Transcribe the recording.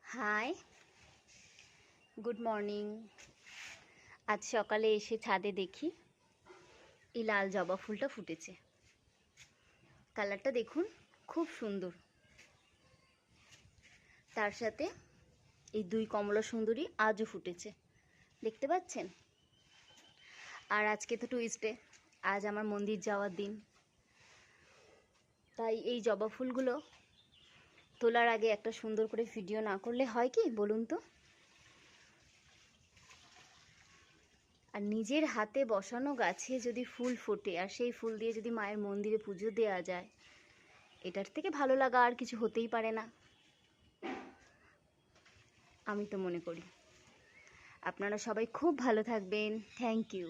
High, good morning. আজ সকালে এসে ছাদে দেখি এই লাল জবা ফুলটা ফুটেছে। কালারটা দেখুন, খুব সুন্দর। তার সাথে এই দুই কমলা সুন্দরী আজও ফুটেছে, দেখতে পাচ্ছেন। আর আজকে তো টুইসডে, আজ আমার মন্দির যাওয়ার দিন। তাই এই জবা ফুলগুলো তোলার আগে একটা সুন্দর করে ভিডিও না করলে হয় কি বলুন তো। আর নিজের হাতে বসানো গাছে যদি ফুল ফোটে আর সেই ফুল দিয়ে যদি মায়ের মন্দিরে পুজো দেওয়া যায়, এটার থেকে ভালো লাগা আর কিছু হতেই পারে না, আমি তো মনে করি। আপনারা সবাই খুব ভালো থাকবেন। Thank you.